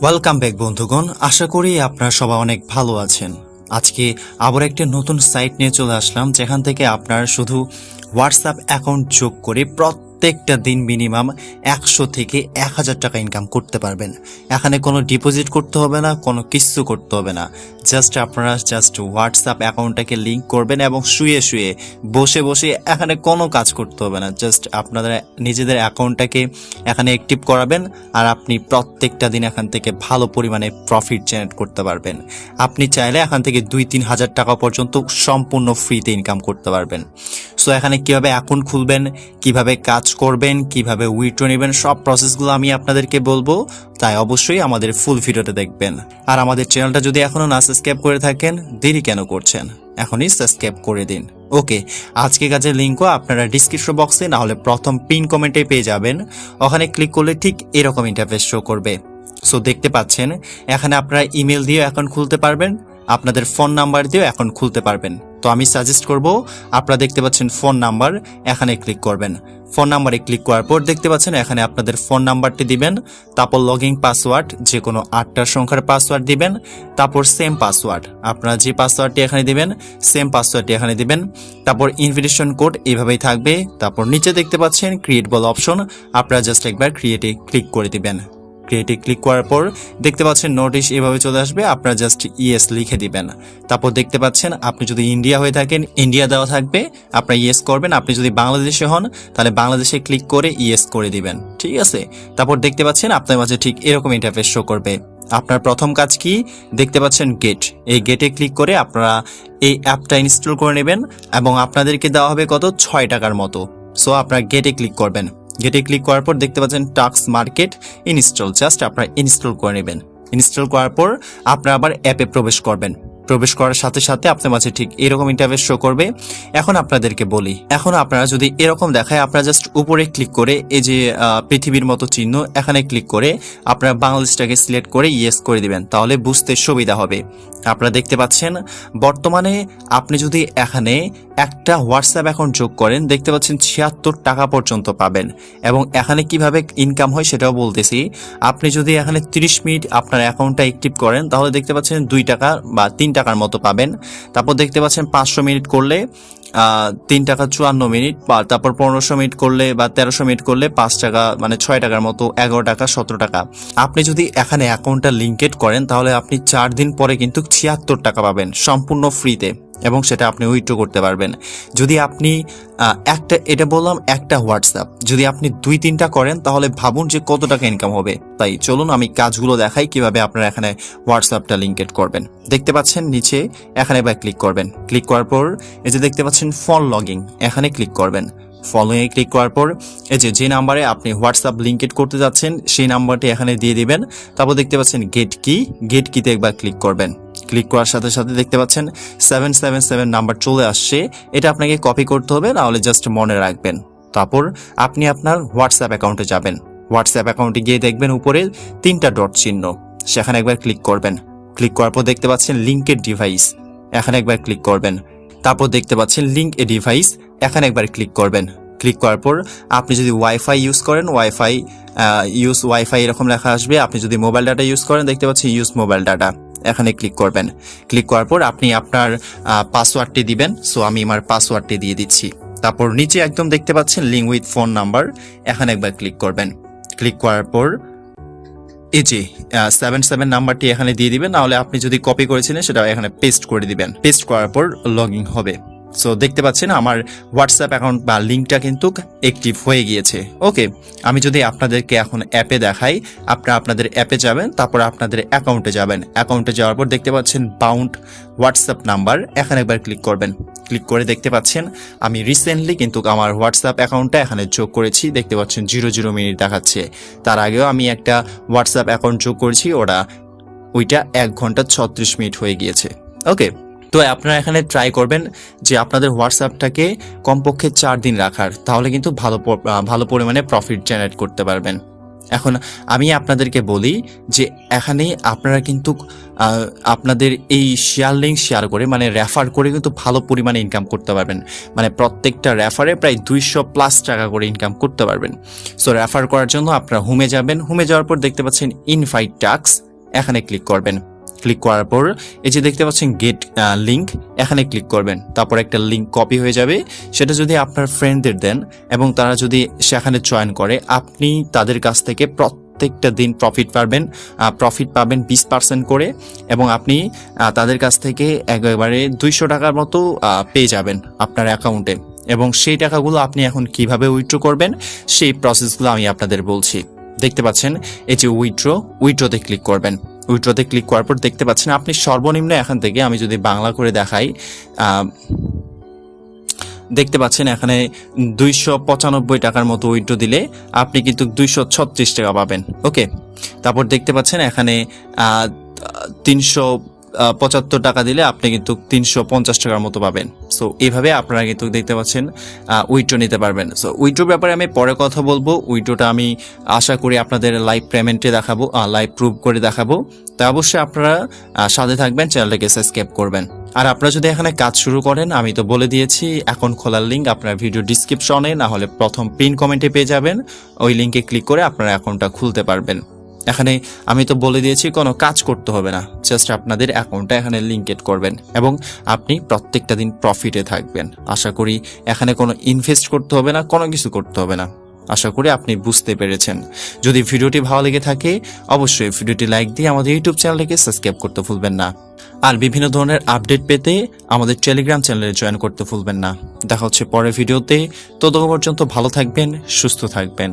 Welcome back বন্ধুগণ, আশা করি আপনারা সবাই অনেক ভালো আছেন। আজকে আবার একটা নতুন সাইট নিয়ে চলে আসলাম, যেখান থেকে আপনারা শুধু হোয়াটসঅ্যাপ অ্যাকাউন্ট যোগ করে প্রত্যেকটা দিন মিনিমাম 100 থেকে 1000 টাকা ইনকাম করতে পারবেন। এখানে কোনো ডিপোজিট করতে হবে না, কোনো কিছু করতে হবে না। আপনারা হোয়াটসঅ্যাপ অ্যাকাউন্টটাকে লিঙ্ক করবেন এবং শুয়ে শুয়ে বসে বসে এখানে কোনো কাজ করতে হবে না। আপনাদের নিজেদের অ্যাকাউন্টটাকে এখানে অ্যাক্টিভ করাবেন আর আপনি প্রত্যেকটা দিন এখান থেকে ভালো পরিমাণে প্রফিট জেনারেট করতে পারবেন। আপনি চাইলে এখান থেকে 2-3 হাজার টাকা পর্যন্ত সম্পূর্ণ ফ্রিতে ইনকাম করতে পারবেন। সো এখানে কিভাবে অ্যাকাউন্ট খুলবেন, কিভাবে কাজ করবেন, কিভাবে উইথড্র নেবেন, সব প্রসেসগুলো আমি আপনাদেরকে বলবো, তাই অবশ্যই আমাদের ফুল ভিডিওটা দেখবেন। আর আমাদের চ্যানেলটা যদি এখনো না সাবস্ক্রাইব করে থাকেন, দেরি কেন করছেন, এখনই সাবস্ক্রাইব করে দিন। ওকে, আজকে কাজের লিঙ্কও আপনারা ডিসক্রিপশন বক্সে না হলে প্রথম পিন কমেন্টে পেয়ে যাবেন। ওখানে ক্লিক করলে ঠিক এরকম ইন্টারফেস শো করবে। সো দেখতে পাচ্ছেন এখানে আপনারা ইমেল দিয়েও অ্যাকাউন্ট খুলতে পারবেন, আপনাদের ফোন নাম্বার দিয়েও অ্যাকাউন্ট খুলতে পারবেন। তো আমি সাজেস্ট করব, আপনারা দেখতে পাচ্ছেন ফোন নাম্বার, এখানে ক্লিক করবেন। ফোন নাম্বারে ক্লিক করার পর দেখতে পাচ্ছেন এখানে আপনাদের ফোন নাম্বারটি দিবেন, তারপর লগইন পাসওয়ার্ড যে কোনো 8টা সংখ্যার পাসওয়ার্ড দিবেন, তারপর সেম পাসওয়ার্ড, আপনারা যে পাসওয়ার্ডটি এখানে দিবেন সেম পাসওয়ার্ডটি এখানে দিবেন, তারপর ইনভিটেশন কোড এইভাবেই থাকবে। তারপর নিচে দেখতে পাচ্ছেন ক্রিয়েট বল অপশন, আপনারা জাস্ট একবার ক্রিয়েটে ক্লিক করে দিবেন। ক্রিয়েটে ক্লিক করার পর দেখতে পাচ্ছেন নোটিশ এভাবে চলে আসবে, আপনারা জাস্ট ইয়েস লিখে দিবেন। তারপর দেখতে পাচ্ছেন আপনি যদি ইন্ডিয়া হয়ে থাকেন ইন্ডিয়া দেওয়া থাকবে, আপনারা ইয়েস করবেন। আপনি যদি বাংলাদেশে হন তাহলে বাংলাদেশে ক্লিক করে ইয়েস করে দিবেন, ঠিক আছে। তারপর দেখতে পাচ্ছেন আপনার মাঝে ঠিক এরকম ইন্টারফেস শো করবে। আপনার প্রথম কাজ কি দেখতে পাচ্ছেন গেট, এই গেটে ক্লিক করে আপনারা এই অ্যাপটা ইনস্টল করে নেবেন এবং আপনাদেরকে দেওয়া হবে কত 6 টাকার মতো। সো আপনারা গেটে ক্লিক করবেন। গেটে ক্লিক করার পর দেখতে পাচ্ছেন টাক্স মার্কেট ইনস্টল, জাস্ট আপনারা ইনস্টল করে নেবেন। ইনস্টল করার পর আপনারা আবার অ্যাপে প্রবেশ করবেন। প্রবেশ করার সাথে সাথে আপনার মাঝে ঠিক এরকম ইন্টারফেস শো করবে। এখন আপনাদেরকে বলি, এখন আপনারা যদি এরকম দেখায় আপনারা জাস্ট উপরে ক্লিক করে এই যে পৃথিবীর মতো চিহ্ন এখানে ক্লিক করে আপনারা বাংলাদেশটাকে সিলেক্ট করে ইয়েস করে দিবেন, তাহলে বুঝতে সুবিধা হবে। আপনারা দেখতে পাচ্ছেন বর্তমানে আপনি যদি এখানে একটা হোয়াটসঅ্যাপ অ্যাকাউন্ট যোগ করেন দেখতে পাচ্ছেন 76 টাকা পর্যন্ত পাবেন। এবং এখানে কিভাবে ইনকাম হয় সেটাও বলতেছি। আপনি যদি এখানে 30 মিনিট আপনার অ্যাকাউন্টটা অ্যাক্টিভ করেন তাহলে দেখতে পাচ্ছেন 2 টাকা বা 3 টাকার মতো পাবেন। তারপর দেখতে পাচ্ছেন 500 মিনিট করলে 3 টাকা 54 মিনিট, বা তারপর 1500 মিনিট করলে বা 1300 মিনিট করলে 5 টাকা মানে 6 টাকার মতো, 11 টাকা 17 টাকা। আপনি যদি এখানে অ্যাকাউন্টটা লিঙ্কেড করেন তাহলে আপনি 4 দিন পরে কিন্তু 76 টাকা পাবেন সম্পূর্ণ ফ্রিতে, এবং সেটা আপনি উইথড্র করতে পারবেন। যদি আপনি এটা বললাম একটা হোয়াটসঅ্যাপ, যদি আপনি 2-3টা করেন তাহলে ভাবুন যে কত টাকা ইনকাম হবে। তাই চলুন আমি কাজগুলো দেখাই কিভাবে আপনারা এখানে হোয়াটসঅ্যাপটা লিঙ্কেড করবেন। দেখতে পাচ্ছেন নিচে এখানে এবার ক্লিক করবেন। ক্লিক করার পর এই যে দেখতে পাচ্ছেন ফোন লগইন, এখানে ক্লিক করবেন। ফলোইংয়ে ক্লিক করার পর এই যে নাম্বারে আপনি হোয়াটসঅ্যাপ লিঙ্কেড করতে যাচ্ছেন সেই নাম্বারটি এখানে দিয়ে দিবেন। তারপর দেখতে পাচ্ছেন গেট কিতে একবার ক্লিক করবেন। ক্লিক করার সাথে সাথে দেখতে পাচ্ছেন 777 নাম্বার চলে আসছে, এটা আপনাকে কপি করতে হবে, নাহলে জাস্ট মনে রাখবেন। তারপর আপনি আপনার হোয়াটসঅ্যাপ অ্যাকাউন্টে যাবেন। হোয়াটসঅ্যাপ অ্যাকাউন্টে গিয়ে দেখবেন উপরে 3টা ডট চিহ্ন, সেখানে একবার ক্লিক করবেন। ক্লিক করার পর দেখতে পাচ্ছেন লিঙ্কেড ডিভাইস, এখানে একবার ক্লিক করবেন। তারপর দেখতে পাচ্ছেন লিঙ্ক এ ডিভাইস, এখানে একবার ক্লিক করবেন। ক্লিক করার পর আপনি যদি ওয়াইফাই ইউজ করেন ওয়াইফাই এরকম লেখা আসবে। আপনি যদি মোবাইল ডাটা ইউজ করেন দেখতে পাচ্ছেন ইউজ মোবাইল ডাটা, এখানে ক্লিক করবেন। ক্লিক করার পর আপনি আপনার পাসওয়ার্ডটি দিবেন। সো আমি আমার পাসওয়ার্ডটি দিয়ে দিচ্ছি। তারপর নিচে একদম দেখতে পাচ্ছেন লিঙ্ক উইথ ফোন নাম্বার, এখানে একবার ক্লিক করবেন। ক্লিক করার পর এই যে 77 নাম্বারটি এখানে দিয়ে দিবেন, নাহলে আপনি যদি কপি করেছিলেন সেটা এখানে পেস্ট করে দিবেন। পেস্ট করার পর লগ ইন হবে। সো দেখতে পাচ্ছেন আমার হোয়াটসঅ্যাপ অ্যাকাউন্ট বা লিঙ্কটা কিন্তু অ্যাক্টিভ হয়ে গিয়েছে। ওকে, আমি যদি আপনাদেরকে এখন অ্যাপে দেখাই, আপনারা আপনাদের অ্যাপে যাবেন, তারপর আপনাদের অ্যাকাউন্টে যাবেন। অ্যাকাউন্টে যাওয়ার পর দেখতে পাচ্ছেন বাউন্ড হোয়াটসঅ্যাপ নাম্বার, এখানে একবার ক্লিক করবেন। ক্লিক করে দেখতে পাচ্ছেন আমি রিসেন্টলি কিন্তু আমার হোয়াটসঅ্যাপ অ্যাকাউন্টটা এখানে যোগ করেছি, দেখতে পাচ্ছেন 00 মিনিট দেখাচ্ছে। তার আগেও আমি একটা হোয়াটসঅ্যাপ অ্যাকাউন্ট যোগ করেছি, ওইটা 1 ঘন্টা 36 মিনিট হয়ে গিয়েছে। ওকে, তো আপনারা এখানে ট্রাই করবেন যে আপনাদের হোয়াটসঅ্যাপটাকে কমপক্ষে 4 দিন রাখার, তাহলে কিন্তু ভালো পরিমাণে প্রফিট জেনারেট করতে পারবেন। এখন আমি আপনাদেরকে বলি যে এখানে আপনারা কিন্তু আপনাদের এই শেয়ার লিঙ্ক শেয়ার করে মানে রেফার করে কিন্তু ভালো পরিমাণে ইনকাম করতে পারবেন। মানে প্রত্যেকটা রেফারে প্রায় 200+ টাকা করে ইনকাম করতে পারবেন। সো রেফার করার জন্য আপনারা হোমে যাবেন। হোমে যাওয়ার পর দেখতে পাচ্ছেন ইনভাইট টাস্ক, এখানে ক্লিক করবেন। ক্লিক করার পর এই যে দেখতে পাচ্ছেন গেট লিঙ্ক, এখানে ক্লিক করবেন। তারপর একটা লিঙ্ক কপি হয়ে যাবে, সেটা যদি আপনার ফ্রেন্ডদের দেন এবং তারা যদি সেখানে জয়েন করে, আপনি তাদের কাছ থেকে প্রত্যেকটা দিন প্রফিট পাবেন 20% করে, এবং আপনি তাদের কাছ থেকে একেবারে 200 টাকার মতো পেয়ে যাবেন আপনার অ্যাকাউন্টে। এবং সেই টাকাগুলো আপনি এখন কিভাবে উইথড্র করবেন সেই প্রসেসগুলো আমি আপনাদের বলছি। দেখতে পাচ্ছেন এই যে উইথড্রতে ক্লিক করবেন। উইথড্রতে ক্লিক করার পর দেখতে পাচ্ছেন আপনি সর্বনিম্ন এখান থেকে, আমি যদি বাংলা করে দেখাই, দেখতে পাচ্ছেন এখানে 295 টাকার মতো উইথড্র দিলে আপনি কিন্তু 236 টাকা পাবেন। ওকে, তারপর দেখতে পাচ্ছেন এখানে 375 টাকা দিলে আপনি কিন্তু 350 টাকার মতো পাবেন। সো এইভাবে আপনারা কিন্তু দেখতে পাচ্ছেন উইথড্র নিতে পারবেন। সো উইথড্রোর ব্যাপারে আমি পরে কথা বলবো। উইথড্রোটা আমি আশা করি আপনাদের লাইভ পেমেন্টে দেখাবো, লাইভ প্রুভ করে দেখাবো। তাই অবশ্যই আপনারা সাথে থাকবেন, চ্যানেলটাকে সাবস্ক্রাইব করবেন। আর আপনারা যদি এখানে কাজ শুরু করেন, আমি তো বলে দিয়েছি অ্যাকাউন্ট খোলার লিঙ্ক আপনার ভিডিও ডিসক্রিপশনে না হলে প্রথম পিন কমেন্টে পেয়ে যাবেন। ওই লিঙ্কে ক্লিক করে আপনারা অ্যাকাউন্টটা খুলতে পারবেন। এখানে আমি তো বলে দিয়েছি কোনো কাজ করতে হবে না, জাস্ট আপনাদের অ্যাকাউন্টটা এখানে লিঙ্কেড করবেন এবং আপনি প্রত্যেকটা দিন প্রফিটে থাকবেন। আশা করি এখানে কোনো ইনভেস্ট করতে হবে না, কোনো কিছু করতে হবে না। আশা করি আপনি বুঝতে পেরেছেন। যদি ভিডিওটি ভালো লেগে থাকে অবশ্যই ভিডিওটি লাইক দিয়ে আমাদের ইউটিউব চ্যানেলটিকে সাবস্ক্রাইব করতে ভুলবেন না। আর বিভিন্ন ধরনের আপডেট পেতে আমাদের টেলিগ্রাম চ্যানেলে জয়েন করতে ভুলবেন না। দেখা হচ্ছে পরের ভিডিওতে। ততক্ষণ পর্যন্ত ভালো থাকবেন, সুস্থ থাকবেন।